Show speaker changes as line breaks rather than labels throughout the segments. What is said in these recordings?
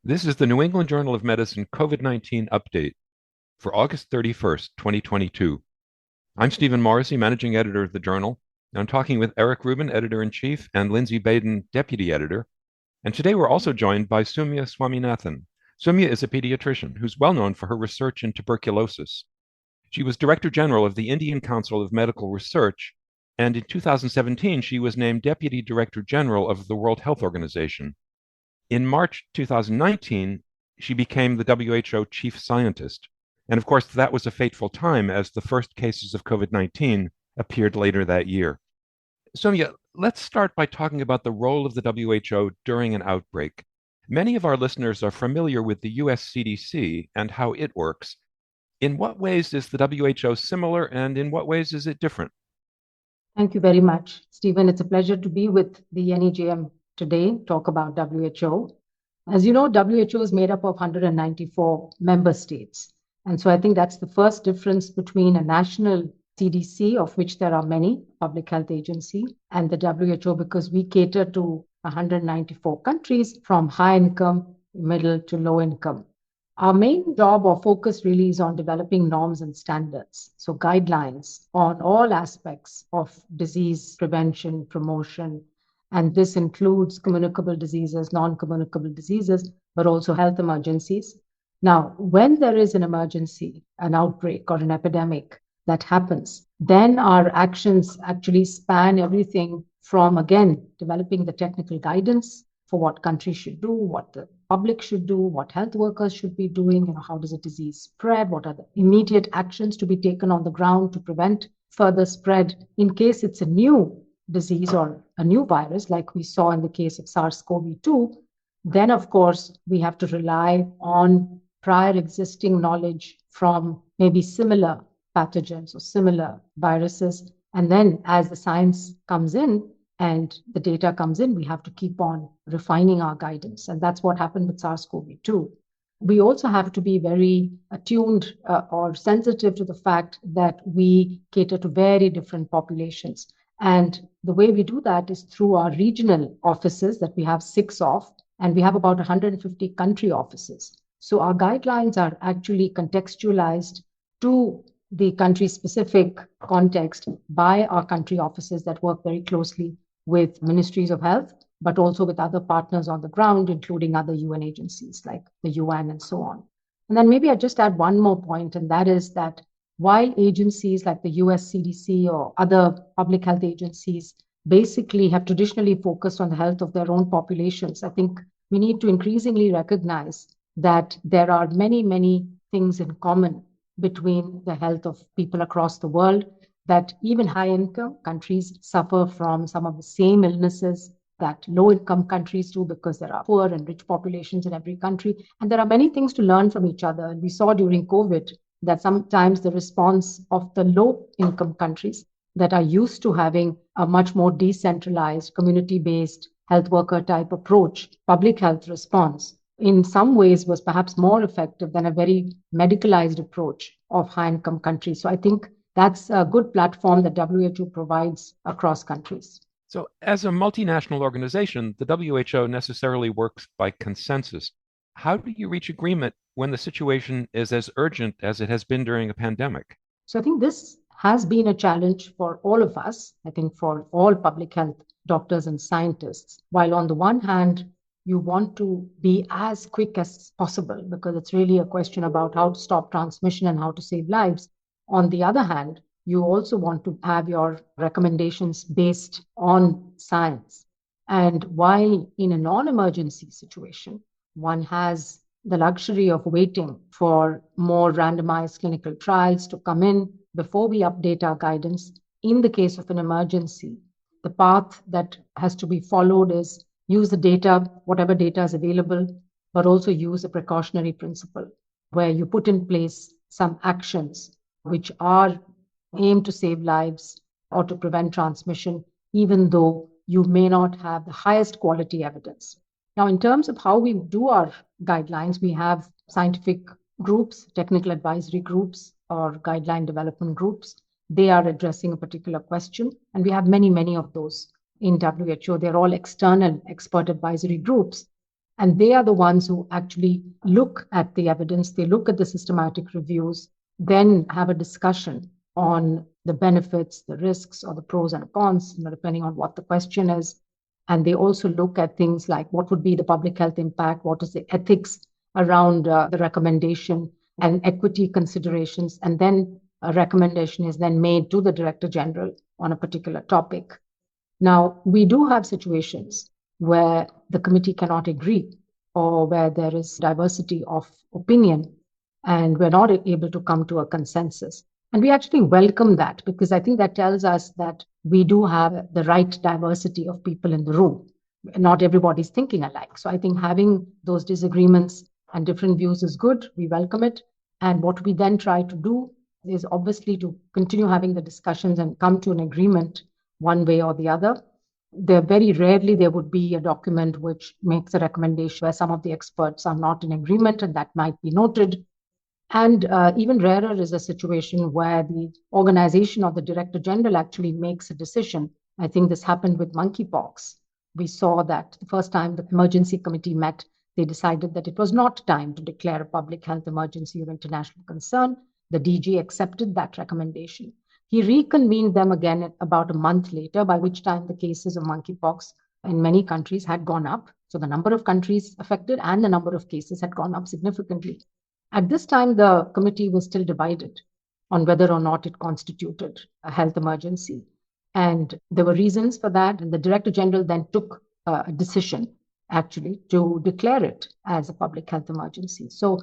This is the New England Journal of Medicine COVID-19 update for August 31st, 2022. I'm Stephen Morrissey, managing editor of the journal. I'm talking with Eric Rubin, editor-in-chief, and Lindsey Baden, deputy editor. And today we're also joined by Soumya Swaminathan. Soumya is a pediatrician who's well known for her research in tuberculosis. She was Director General of the Indian Council of Medical Research, and in 2017 she was named Deputy Director General of the World Health Organization. In March 2019, she became the WHO chief scientist. And of course, that was a fateful time as the first cases of COVID-19 appeared later that year. Soumya, let's start by talking about the role of the WHO during an outbreak. Many of our listeners are familiar with the US CDC and how it works. In what ways is the WHO similar, and in what ways is it different?
Thank you very much, Stephen. It's a pleasure to be with the NEJM today, talk about WHO. As you know, WHO is made up of 194 member states. And so I think that's the first difference between a national CDC, of which there are many, public health agency, and the WHO, because we cater to 194 countries from high income, middle to low income. Our main job or focus really is on developing norms and standards, so guidelines on all aspects of disease prevention, promotion, and this includes communicable diseases, non-communicable diseases, but also health emergencies. Now, when there is an emergency, an outbreak or an epidemic that happens, then our actions actually span everything from, again, developing the technical guidance for what countries should do, what the public should do, what health workers should be doing, how does a disease spread, what are the immediate actions to be taken on the ground to prevent further spread in case it's a new disease or a new virus, like we saw in the case of SARS-CoV-2. Then, of course, we have to rely on prior existing knowledge from maybe similar pathogens or similar viruses. And then as the science comes in, and the data comes in, we have to keep on refining our guidance. And that's what happened with SARS-CoV-2. We also have to be very attuned or sensitive to the fact that we cater to very different populations. And the way we do that is through our regional offices that we have 6 of, and we have about 150 country offices. So our guidelines are actually contextualized to the country-specific context by our country offices that work very closely with ministries of health, but also with other partners on the ground, including other UN agencies like the UN and so on. And then maybe I just add one more point, and that is that while agencies like the US CDC or other public health agencies basically have traditionally focused on the health of their own populations, I think we need to increasingly recognize that there are many, many things in common between the health of people across the world, that even high-income countries suffer from some of the same illnesses that low-income countries do because there are poor and rich populations in every country. And there are many things to learn from each other. And we saw during COVID that sometimes the response of the low-income countries that are used to having a much more decentralized, community-based health worker type approach, public health response, in some ways was perhaps more effective than a very medicalized approach of high-income countries. So I think that's a good platform that WHO provides across countries.
So, as a multinational organization, the WHO necessarily works by consensus. How do you reach agreement when the situation is as urgent as it has been during a pandemic?
So I think this has been a challenge for all of us, I think for all public health doctors and scientists. While on the one hand, you want to be as quick as possible because it's really a question about how to stop transmission and how to save lives. On the other hand, you also want to have your recommendations based on science. And while in a non-emergency situation, one has the luxury of waiting for more randomized clinical trials to come in before we update our guidance. In the case of an emergency, the path that has to be followed is use the data, whatever data is available, but also use a precautionary principle where you put in place some actions which are aimed to save lives or to prevent transmission, even though you may not have the highest quality evidence. Now, in terms of how we do our guidelines, we have scientific groups, technical advisory groups, or guideline development groups. They are addressing a particular question, and we have many, many of those in WHO. They're all external expert advisory groups. And they are the ones who actually look at the evidence, they look at the systematic reviews, then have a discussion on the benefits, the risks, or the pros and cons, depending on what the question is. And they also look at things like what would be the public health impact, what is the ethics around the recommendation, and equity considerations. And then a recommendation is then made to the Director General on a particular topic. Now, we do have situations where the committee cannot agree or where there is diversity of opinion and we're not able to come to a consensus. And we actually welcome that because I think that tells us that we do have the right diversity of people in the room. Not everybody's thinking alike. So I think having those disagreements and different views is good. We welcome it. And what we then try to do is obviously to continue having the discussions and come to an agreement one way or the other. There very rarely there would be a document which makes a recommendation where some of the experts are not in agreement, and that might be noted. And even rarer is a situation where the organization or the Director General actually makes a decision. I think this happened with monkeypox. We saw that the first time the emergency committee met, they decided that it was not time to declare a public health emergency of international concern. The DG accepted that recommendation. He reconvened them again about a month later, by which time the cases of monkeypox in many countries had gone up. So the number of countries affected and the number of cases had gone up significantly. At this time, the committee was still divided on whether or not it constituted a health emergency. And there were reasons for that. And the Director General then took a decision, actually, to declare it as a public health emergency. So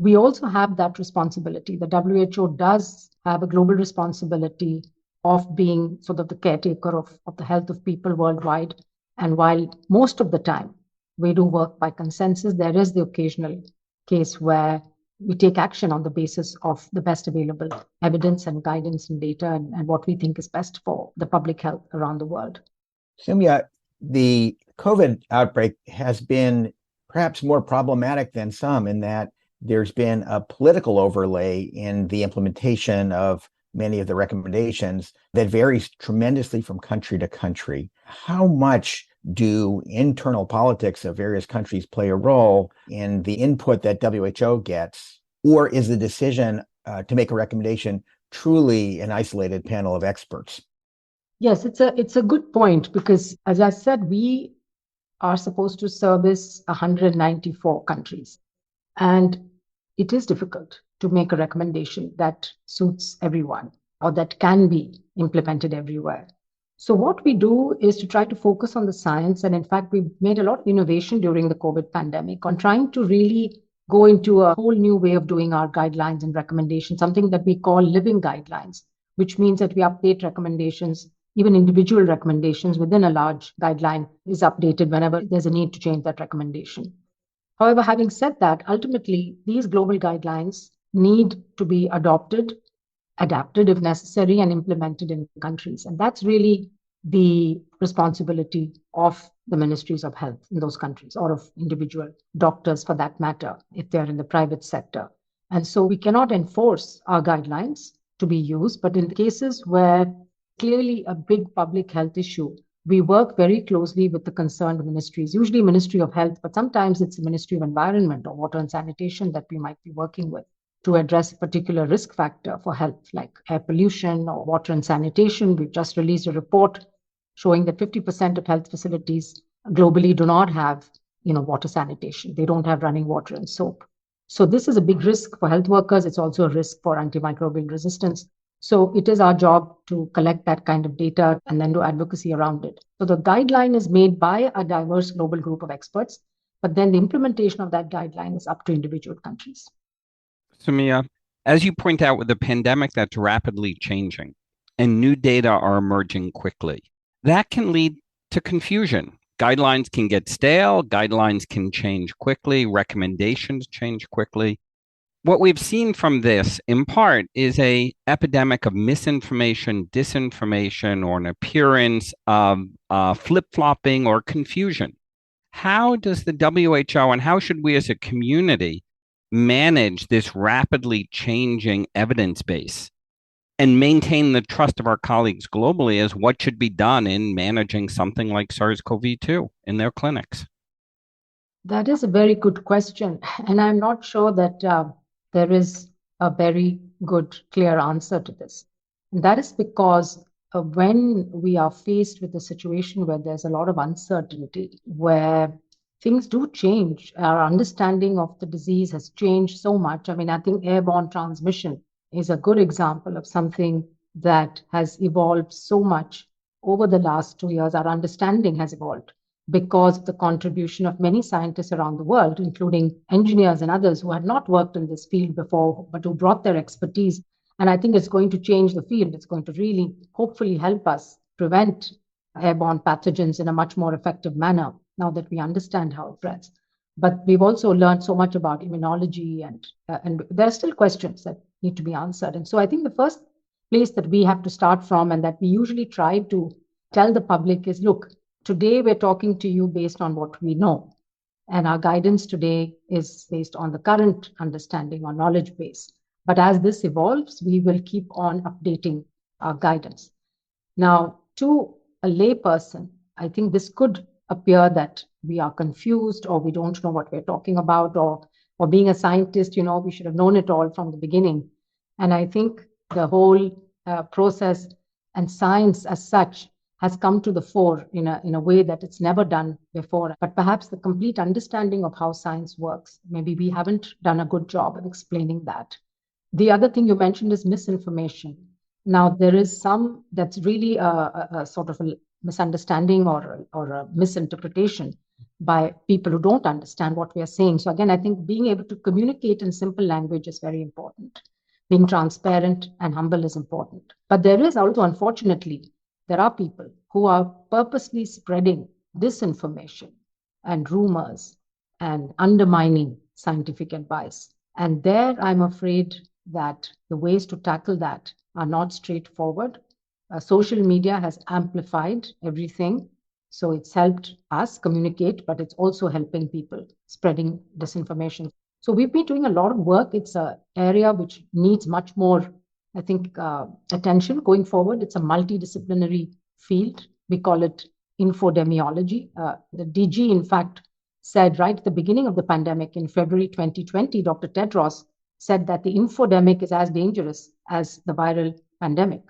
we also have that responsibility. The WHO does have a global responsibility of being sort of the caretaker of the health of people worldwide. And while most of the time we do work by consensus, there is the occasional case where we take action on the basis of the best available evidence and guidance and data and what we think is best for the public health around the world.
Soumya, the COVID outbreak has been perhaps more problematic than some in that there's been a political overlay in the implementation of many of the recommendations that varies tremendously from country to country. How much do internal politics of various countries play a role in the input that WHO gets? Or is the decision to make a recommendation truly an isolated panel of experts?
Yes, it's a good point because, as I said, we are supposed to service 194 countries. And it is difficult to make a recommendation that suits everyone or that can be implemented everywhere. So what we do is to try to focus on the science. And in fact, we've made a lot of innovation during the COVID pandemic on trying to really go into a whole new way of doing our guidelines and recommendations, something that we call living guidelines, which means that we update recommendations, even individual recommendations within a large guideline is updated whenever there's a need to change that recommendation. However, having said that, ultimately, these global guidelines need to be adopted, adapted if necessary, and implemented in countries. And that's really the responsibility of the ministries of health in those countries, or of individual doctors for that matter, if they're in the private sector. And so we cannot enforce our guidelines to be used, but in the cases where clearly a big public health issue, we work very closely with the concerned ministries, usually Ministry of Health, but sometimes it's the Ministry of Environment or Water and Sanitation that we might be working with to address a particular risk factor for health, like air pollution or water and sanitation. We've just released a report showing that 50% of health facilities globally do not have, water sanitation. They don't have running water and soap. So this is a big risk for health workers. It's also a risk for antimicrobial resistance. So it is our job to collect that kind of data and then do advocacy around it. So the guideline is made by a diverse global group of experts, but then the implementation of that guideline is up to individual countries.
Soumya, as you point out, with a pandemic that's rapidly changing and new data are emerging quickly, that can lead to confusion. Guidelines can get stale, guidelines can change quickly, recommendations change quickly. What we've seen from this, in part, is an epidemic of misinformation, disinformation, or an appearance of flip-flopping or confusion. How does the WHO and how should we as a community manage this rapidly changing evidence base and maintain the trust of our colleagues globally as what should be done in managing something like SARS-CoV-2 in their clinics?
That is a very good question. And I'm not sure that there is a very good, clear answer to this. And that is because when we are faced with a situation where there's a lot of uncertainty, where things do change, our understanding of the disease has changed so much. I mean, I think airborne transmission is a good example of something that has evolved so much over the last 2 years. Our understanding has evolved because of the contribution of many scientists around the world, including engineers and others who had not worked in this field before, but who brought their expertise. And I think it's going to change the field. It's going to really, hopefully, help us prevent airborne pathogens in a much more effective manner now that we understand how it spreads. But we've also learned so much about immunology, and there are still questions that need to be answered. And so I think the first place that we have to start from, and that we usually try to tell the public, is, look, today we're talking to you based on what we know. And our guidance today is based on the current understanding or knowledge base. But as this evolves, we will keep on updating our guidance. Now, to a layperson, I think this could appear that we are confused, or we don't know what we're talking about, or being a scientist, we should have known it all from the beginning. And I think the whole process and science as such has come to the fore in a way that it's never done before. But perhaps the complete understanding of how science works, maybe we haven't done a good job of explaining that. The other thing you mentioned is misinformation. Now, there is some that's really a sort of a misunderstanding or a misinterpretation by people who don't understand what we are saying. So again, I think being able to communicate in simple language is very important. Being transparent and humble is important. But there is also, unfortunately, there are people who are purposely spreading disinformation and rumors and undermining scientific advice. And there, I'm afraid that the ways to tackle that are not straightforward. Social media has amplified everything. So it's helped us communicate, but it's also helping people spreading disinformation. So we've been doing a lot of work. It's an area which needs much more, I think, attention going forward. It's a multidisciplinary field. We call it infodemiology. The DG, in fact, said right at the beginning of the pandemic in February 2020, Dr. Tedros said that the infodemic is as dangerous as the viral pandemic.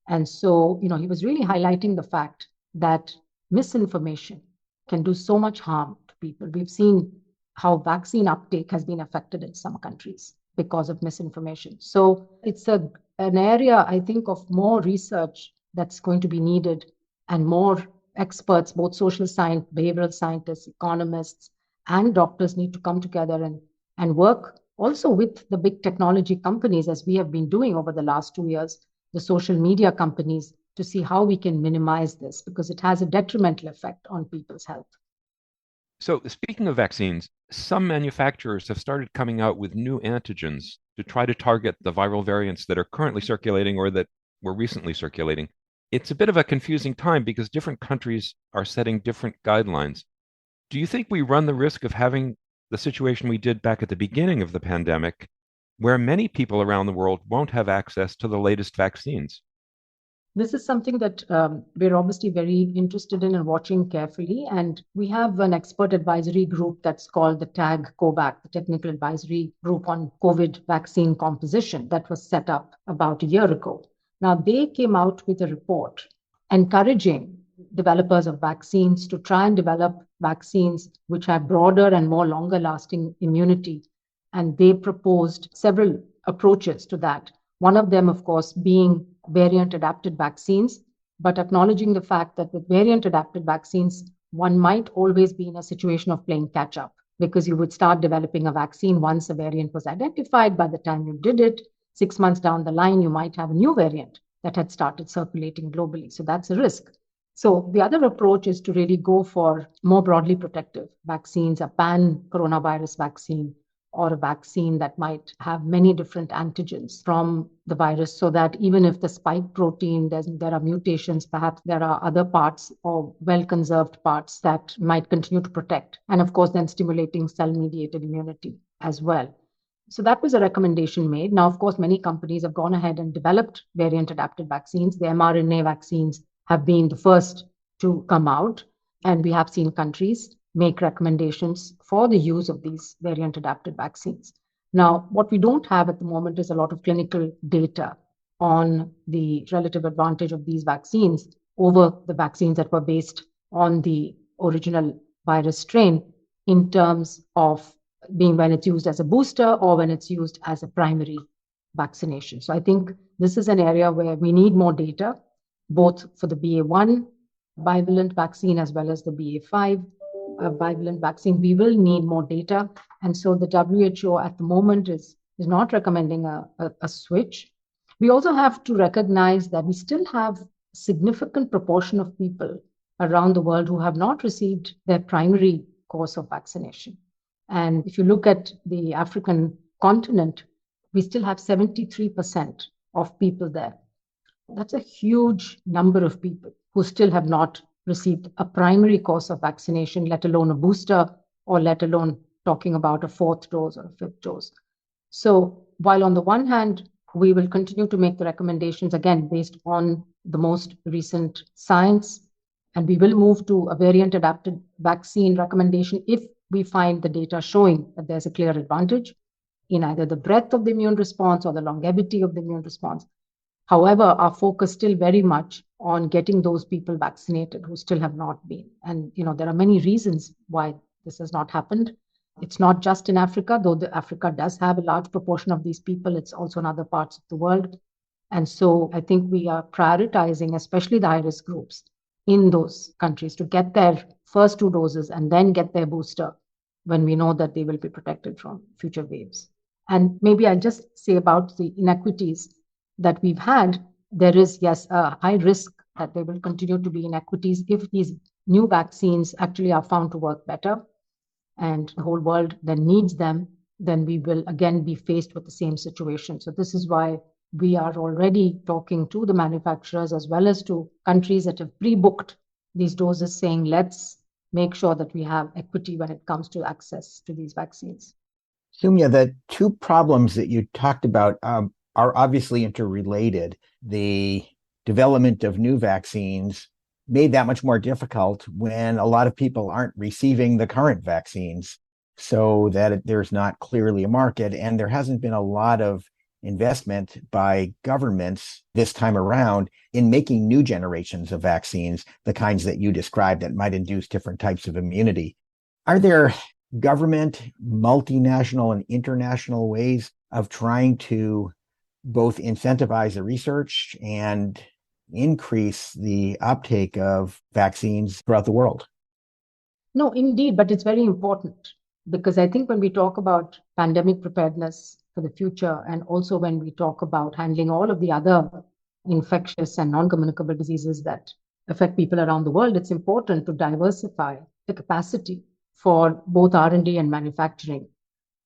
And so, he was really highlighting the fact that misinformation can do so much harm to people. We've seen how vaccine uptake has been affected in some countries because of misinformation. So it's an area, I think, of more research that's going to be needed, and more experts, both social science, behavioral scientists, economists, and doctors need to come together and work also with the big technology companies, as we have been doing over the last 2 years, the social media companies, to see how we can minimize this, because it has a detrimental effect on people's health.
So speaking of vaccines, some manufacturers have started coming out with new antigens to try to target the viral variants that are currently circulating or that were recently circulating. It's a bit of a confusing time because different countries are setting different guidelines. Do you think we run the risk of having the situation we did back at the beginning of the pandemic, where many people around the world won't have access to the latest vaccines?
This is something that we're obviously very interested in and watching carefully. And we have an expert advisory group that's called the TAG COVAC, the Technical Advisory Group on COVID Vaccine Composition, that was set up about a year ago. Now, they came out with a report encouraging developers of vaccines to try and develop vaccines which have broader and more longer lasting immunity. And they proposed several approaches to that. One of them, of course, being variant adapted vaccines, but acknowledging the fact that with variant adapted vaccines, one might always be in a situation of playing catch up, because you would start developing a vaccine once a variant was identified. By the time you did it, 6 months down the line, you might have a new variant that had started circulating globally. So that's a risk. So the other approach is to really go for more broadly protective vaccines, a pan-coronavirus vaccine, or a vaccine that might have many different antigens from the virus, so that even if the spike protein, there are mutations, perhaps there are other parts or well-conserved parts that might continue to protect. And of course, then stimulating cell-mediated immunity as well. So that was a recommendation made. Now, of course, many companies have gone ahead and developed variant-adapted vaccines. The mRNA vaccines have been the first to come out. And we have seen countries make recommendations for the use of these variant-adapted vaccines. Now, what we don't have at the moment is a lot of clinical data on the relative advantage of these vaccines over the vaccines that were based on the original virus strain in terms of being when it's used as a booster or when it's used as a primary vaccination. So I think this is an area where we need more data, both for the BA1 bivalent vaccine as well as the BA5 bivalent vaccine. We will need more data. And so the WHO at the moment is not recommending a switch. We also have to recognize that we still have a significant proportion of people around the world who have not received their primary course of vaccination. And if you look at the African continent, we still have 73% of people there. That's a huge number of people who still have not received a primary course of vaccination, let alone a booster, or let alone talking about a fourth dose or a fifth dose. So while on the one hand, we will continue to make the recommendations, again, based on the most recent science, and we will move to a variant-adapted vaccine recommendation if we find the data showing that there's a clear advantage in either the breadth of the immune response or the longevity of the immune response. However, our focus still very much on getting those people vaccinated who still have not been. And there are many reasons why this has not happened. It's not just in Africa, though Africa does have a large proportion of these people. It's also in other parts of the world. And so I think we are prioritizing, especially the high-risk groups in those countries, to get their first 2 doses and then get their booster when we know that they will be protected from future waves. And maybe I'll just say about the inequities that we've had. There is, yes, a high risk that there will continue to be inequities if these new vaccines actually are found to work better and the whole world then needs them, then we will again be faced with the same situation. So this is why we are already talking to the manufacturers as well as to countries that have pre-booked these doses, saying let's make sure that we have equity when it comes to access to these vaccines.
Soumya, the 2 problems that you talked about are obviously interrelated. The development of new vaccines made that much more difficult when a lot of people aren't receiving the current vaccines, so that there's not clearly a market, and there hasn't been a lot of investment by governments this time around in making new generations of vaccines, the kinds that you described that might induce different types of immunity. Are there government, multinational, and international ways of trying to both incentivize the research and increase the uptake of vaccines throughout the world?
No, indeed, but it's very important, because I think when we talk about pandemic preparedness for the future, and also when we talk about handling all of the other infectious and non-communicable diseases that affect people around the world, it's important to diversify the capacity for both R&D and manufacturing.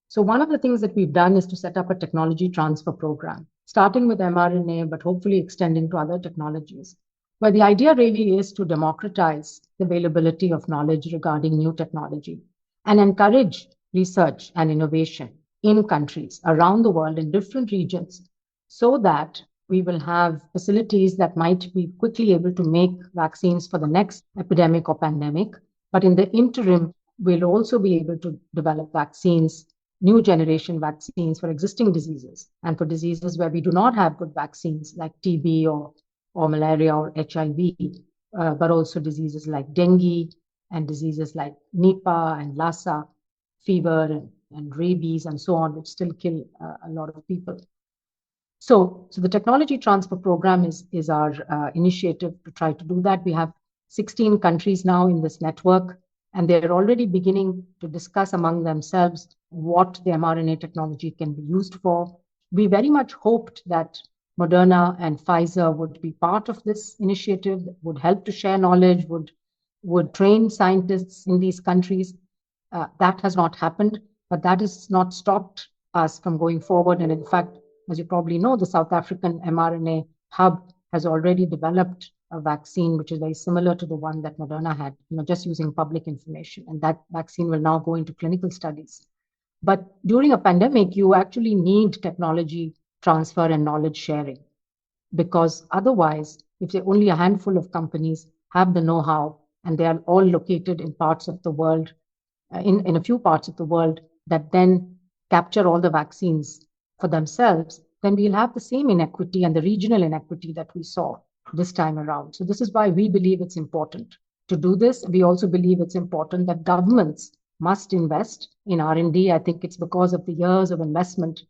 So one of the things that we've done is to set up a technology transfer program, starting with mRNA, but hopefully extending to other technologies, where the idea really is to democratize the availability of knowledge regarding new technology and encourage research and innovation in countries around the world in different regions, so that we will have facilities that might be quickly able to make vaccines for the next epidemic or pandemic. But in the interim, we'll also be able to develop vaccines, new generation vaccines for existing diseases and for diseases where we do not have good vaccines like TB or malaria or HIV, but also diseases like dengue and diseases like Nipah and Lassa fever and rabies and so on, which still kill a lot of people. So the technology transfer program is our initiative to try to do that. We have 16 countries now in this network, and they're already beginning to discuss among themselves what the mRNA technology can be used for. We very much hoped that Moderna and Pfizer would be part of this initiative, would help to share knowledge, would train scientists in these countries. That has not happened, but that has not stopped us from going forward. And in fact, as you probably know, the South African mRNA hub has already developed a vaccine which is very similar to the one that Moderna had, just using public information. And that vaccine will now go into clinical studies. But during a pandemic, you actually need technology transfer and knowledge sharing, because otherwise, if only a handful of companies have the know-how and they are all located in parts of the world, in a few parts of the world that then capture all the vaccines for themselves, then we'll have the same inequity and the regional inequity that we saw this time around. So this is why we believe it's important to do this. We also believe it's important that governments must invest in R&D. I think it's because of the years of investment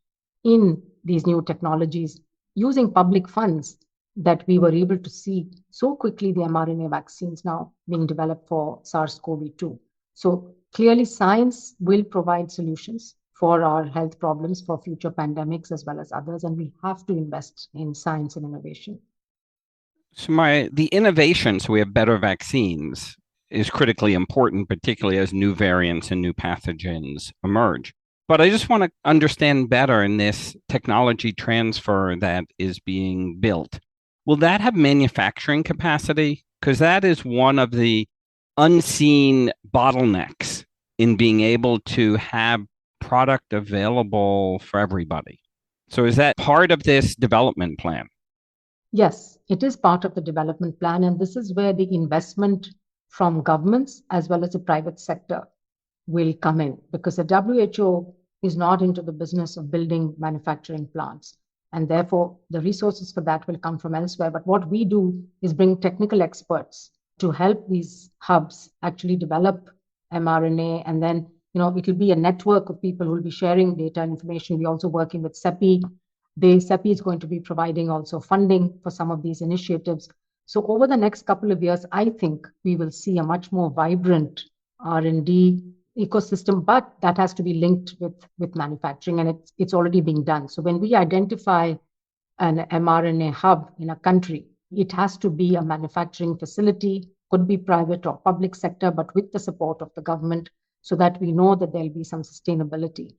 in these new technologies using public funds that we were able to see so quickly the mRNA vaccines now being developed for SARS-CoV-2. So clearly science will provide solutions for our health problems, for future pandemics as well as others, and we have to invest in science and innovation.
So the innovation, so we have better vaccines, is critically important, particularly as new variants and new pathogens emerge. But I just want to understand better in this technology transfer that is being built. Will that have manufacturing capacity? Because that is one of the unseen bottlenecks in being able to have product available for everybody. So is that part of this development plan?
Yes, it is part of the development plan, and this is where the investment from governments as well as the private sector will come in, because the WHO is not into the business of building manufacturing plants, and therefore the resources for that will come from elsewhere. But what we do is bring technical experts to help these hubs actually develop mRNA, and then it will be a network of people who will be sharing data and information. We're also working with CEPI. CEPI is going to be providing also funding for some of these initiatives. So over the next couple of years, I think we will see a much more vibrant R&D ecosystem, but that has to be linked with manufacturing, and it's already being done. So when we identify an mRNA hub in a country, it has to be a manufacturing facility, could be private or public sector, but with the support of the government, so that we know that there'll be some sustainability.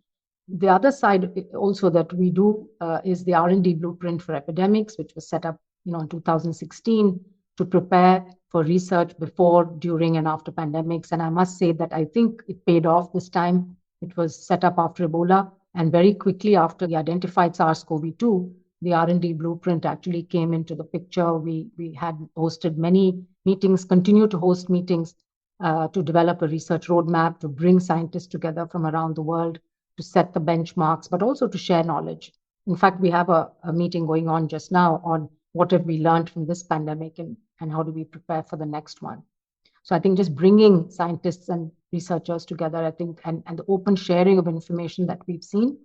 The other side also that we do is the R&D blueprint for epidemics, which was set up in 2016 to prepare for research before, during, and after pandemics. And I must say that I think it paid off this time. It was set up after Ebola, and very quickly after we identified SARS-CoV-2, the R&D blueprint actually came into the picture. We had hosted many meetings, continue to host meetings to develop a research roadmap, to bring scientists together from around the world, to set the benchmarks, but also to share knowledge. In fact, we have a meeting going on just now on what have we learned from this pandemic and how do we prepare for the next one. So I think just bringing scientists and researchers together, I think, and the open sharing of information that we've seen,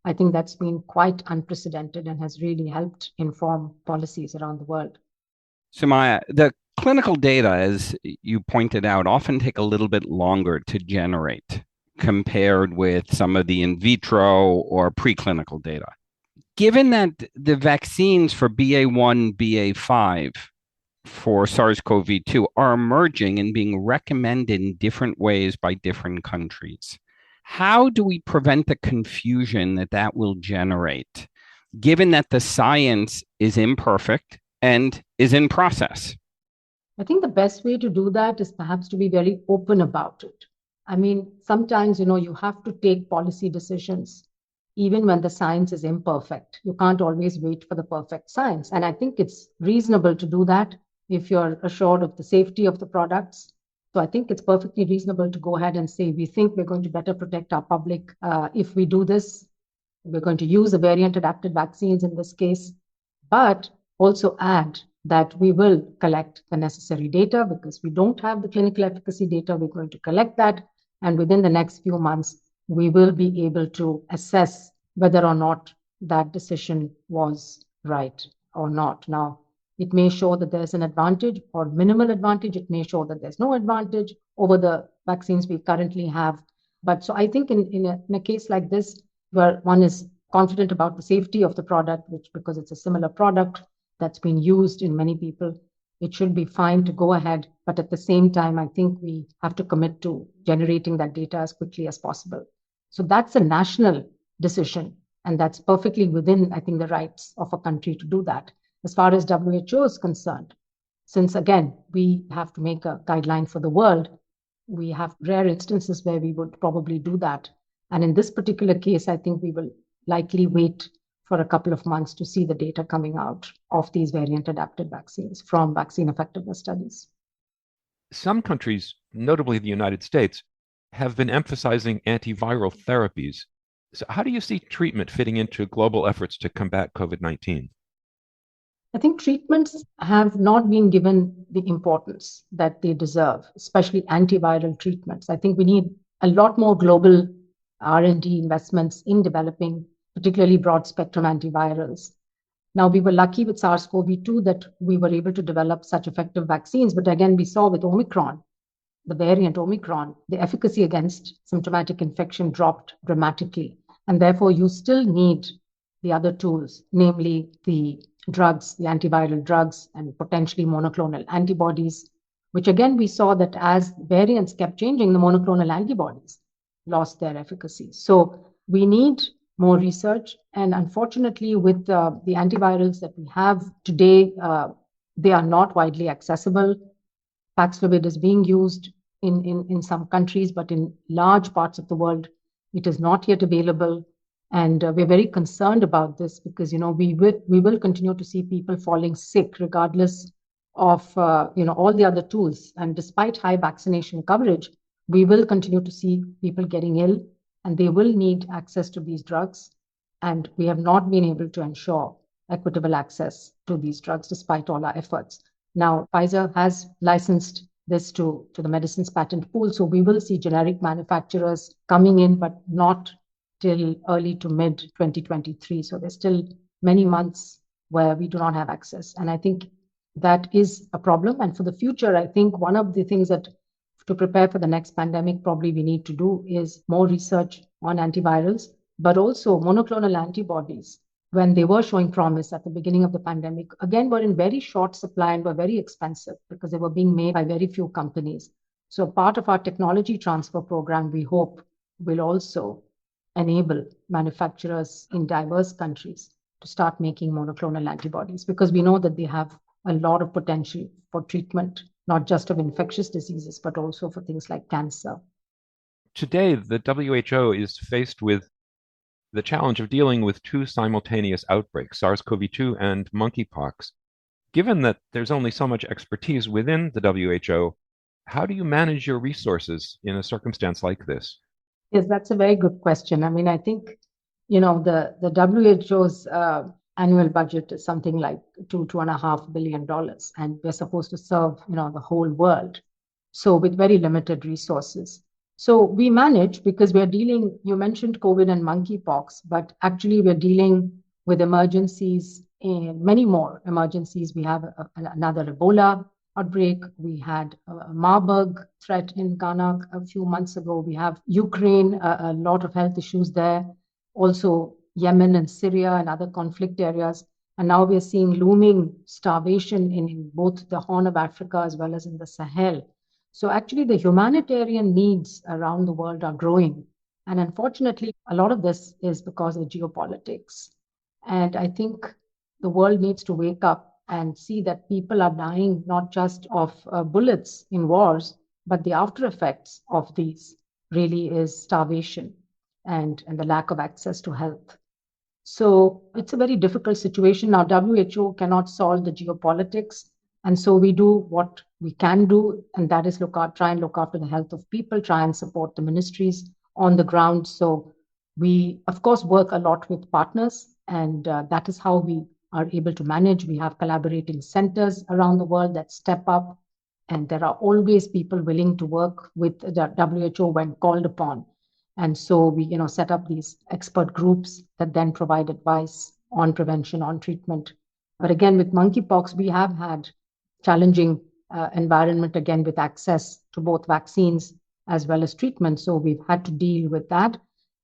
I think that's been quite unprecedented and has really helped inform policies around the world.
Soumya, the clinical data, as you pointed out, often take a little bit longer to generate compared with some of the in vitro or preclinical data. Given that the vaccines for BA1, BA5 for SARS-CoV-2 are emerging and being recommended in different ways by different countries, how do we prevent the confusion that will generate, given that the science is imperfect and is in process?
I think the best way to do that is perhaps to be very open about it. I mean, sometimes, you have to take policy decisions even when the science is imperfect. You can't always wait for the perfect science. And I think it's reasonable to do that if you're assured of the safety of the products. So I think it's perfectly reasonable to go ahead and say, we think we're going to better protect our public if we do this. We're going to use the variant-adapted vaccines in this case, but also add that we will collect the necessary data, because we don't have the clinical efficacy data. We're going to collect that, and within the next few months, we will be able to assess whether or not that decision was right or not. Now, it may show that there's an advantage or minimal advantage. It may show that there's no advantage over the vaccines we currently have. But so I think in a case like this, where one is confident about the safety of the product, because it's a similar product that's been used in many people, it should be fine to go ahead. But at the same time, I think we have to commit to generating that data as quickly as possible. So that's a national decision, and that's perfectly within, I think, the rights of a country to do that. As far as WHO is concerned, since again, we have to make a guideline for the world, we have rare instances where we would probably do that. And in this particular case, I think we will likely wait for a couple of months to see the data coming out of these variant-adapted vaccines from vaccine effectiveness studies.
Some countries, notably the United States, have been emphasizing antiviral therapies. So, how do you see treatment fitting into global efforts to combat COVID-19?
I think treatments have not been given the importance that they deserve, especially antiviral treatments. I think we need a lot more global R&D investments in developing particularly broad spectrum antivirals. Now, we were lucky with SARS-CoV-2 that we were able to develop such effective vaccines. But again, we saw with Omicron, the variant Omicron, the efficacy against symptomatic infection dropped dramatically. And therefore, you still need the other tools, namely the drugs, the antiviral drugs, and potentially monoclonal antibodies, which again, we saw that as variants kept changing, the monoclonal antibodies lost their efficacy. So we need more research. And unfortunately, with the antivirals that we have today, they are not widely accessible. Paxlovid is being used in some countries, but in large parts of the world, it is not yet available. And we're very concerned about this because, we will continue to see people falling sick regardless of, all the other tools. And despite high vaccination coverage, we will continue to see people getting ill and they will need access to these drugs. And we have not been able to ensure equitable access to these drugs despite all our efforts. Now, Pfizer has licensed this to the medicines patent pool. So we will see generic manufacturers coming in, but not till early to mid 2023. So there's still many months where we do not have access. And I think that is a problem. And for the future, I think one of the things that to prepare for the next pandemic, probably we need to do is more research on antivirals, but also monoclonal antibodies. When they were showing promise at the beginning of the pandemic, again, were in very short supply and were very expensive because they were being made by very few companies. So part of our technology transfer program, we hope, will also enable manufacturers in diverse countries to start making monoclonal antibodies because we know that they have a lot of potential for treatment, not just of infectious diseases, but also for things like cancer.
Today, the WHO is faced with the challenge of dealing with two simultaneous outbreaks, SARS-CoV-2 and monkeypox. Given that there's only so much expertise within the WHO, how do you manage your resources in a circumstance like this?
Yes, that's a very good question. I mean, I think, the WHO's annual budget is something like $2.5 billion, and we're supposed to serve, the whole world. So with very limited resources. So we manage because we're dealing, you mentioned COVID and monkeypox, but actually we're dealing with emergencies, many more emergencies. We have another Ebola outbreak. We had a Marburg threat in Ghana a few months ago. We have Ukraine, a lot of health issues there. Also Yemen and Syria and other conflict areas. And now we're seeing looming starvation in both the Horn of Africa as well as in the Sahel. So actually the humanitarian needs around the world are growing. And unfortunately, a lot of this is because of geopolitics. And I think the world needs to wake up and see that people are dying not just of bullets in wars, but the after effects of these really is starvation and the lack of access to health. So it's a very difficult situation. Now, WHO cannot solve the geopolitics. And so we do what we can do, and that is try and look after the health of people, try and support the ministries on the ground. So we, of course, work a lot with partners, and that is how we are able to manage. We have collaborating centers around the world that step up, and there are always people willing to work with the WHO when called upon. And so we, set up these expert groups that then provide advice on prevention, on treatment. But again, with monkeypox, we have had challenging environment again with access to both vaccines as well as treatment. So we've had to deal with that.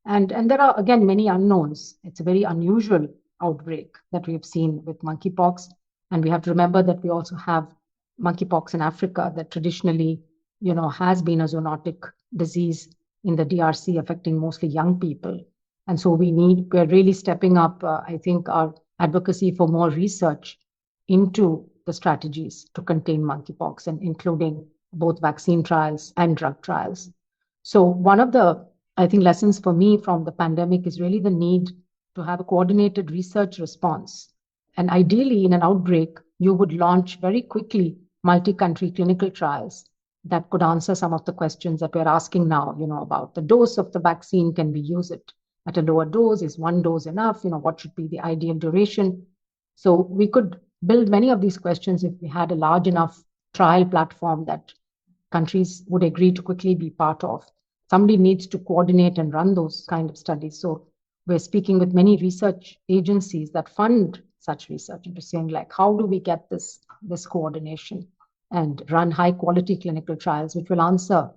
And there are, again, many unknowns. It's a very unusual outbreak that we've seen with monkeypox. And we have to remember that we also have monkeypox in Africa that traditionally, has been a zoonotic disease in the DRC affecting mostly young people. And so we're really stepping up, I think, our advocacy for more research into the strategies to contain monkeypox, and including both vaccine trials and drug trials. So one of the, I think, lessons for me from the pandemic is really the need to have a coordinated research response. And ideally, in an outbreak, you would launch very quickly multi-country clinical trials that could answer some of the questions that we're asking now, about the dose of the vaccine. Can we use it at a lower dose? Is one dose enough? What should be the ideal duration? So we could build many of these questions if we had a large enough trial platform that countries would agree to quickly be part of. Somebody needs to coordinate and run those kind of studies. So we're speaking with many research agencies that fund such research into saying, like, how do we get this coordination and run high quality clinical trials, which will answer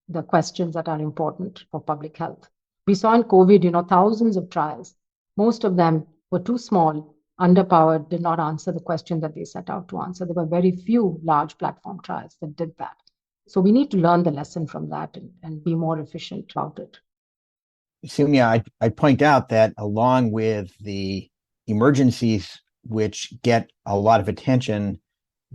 the questions that are important for public health. We saw in COVID, thousands of trials. Most of them were too small, underpowered, did not answer the question that they set out to answer. There were very few large platform trials that did that. So we need to learn the lesson from that and be more efficient about it.
Soumya, I point out that along with the emergencies which get a lot of attention,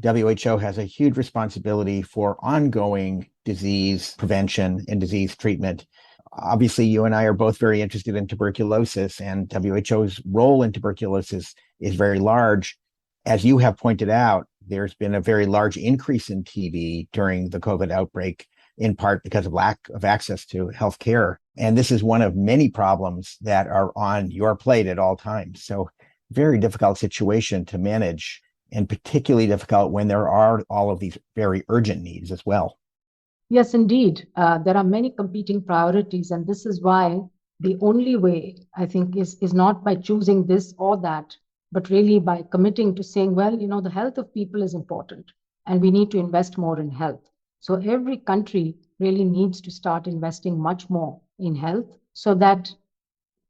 WHO has a huge responsibility for ongoing disease prevention and disease treatment. Obviously, you and I are both very interested in tuberculosis, and WHO's role in tuberculosis is very large. As you have pointed out, there's been a very large increase in TB during the COVID outbreak, in part because of lack of access to health care. And this is one of many problems that are on your plate at all times. So very difficult situation to manage, and particularly difficult when there are all of these very urgent needs as well.
Yes, indeed. There are many competing priorities, and this is why the only way, I think, is not by choosing this or that, but really by committing to saying, well, the health of people is important, and we need to invest more in health. So every country really needs to start investing much more in health so that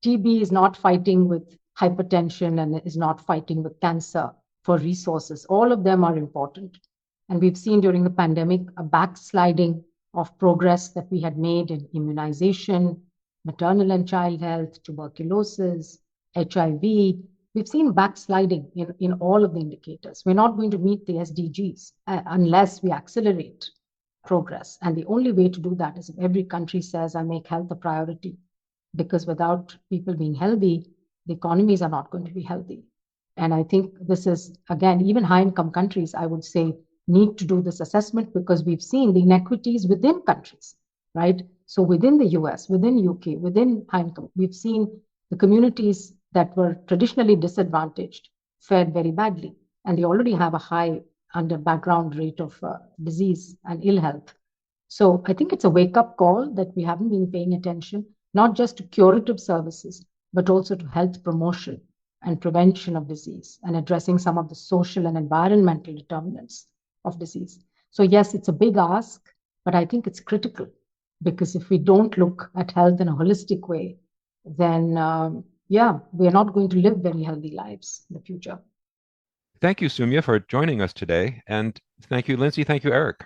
TB is not fighting with hypertension and is not fighting with cancer for resources. All of them are important. And we've seen during the pandemic a backsliding of progress that we had made in immunization, maternal and child health, tuberculosis, HIV. We've seen backsliding in all of the indicators. We're not going to meet the SDGs unless we accelerate progress. And the only way to do that is if every country says, I make health a priority. Because without people being healthy, the economies are not going to be healthy. And I think this is, again, even high-income countries, I would say, need to do this assessment because we've seen the inequities within countries, right? So within the US, within UK, within high-income, we've seen the communities that were traditionally disadvantaged fared very badly. And they already have a high background rate of disease and ill health. So I think it's a wake-up call that we haven't been paying attention, not just to curative services, but also to health promotion and prevention of disease and addressing some of the social and environmental determinants of disease. So yes, it's a big ask, but I think it's critical because if we don't look at health in a holistic way, then we're not going to live very healthy lives in the future.
Thank you, Soumya, for joining us today. And thank you, Lindsey. Thank you, Eric.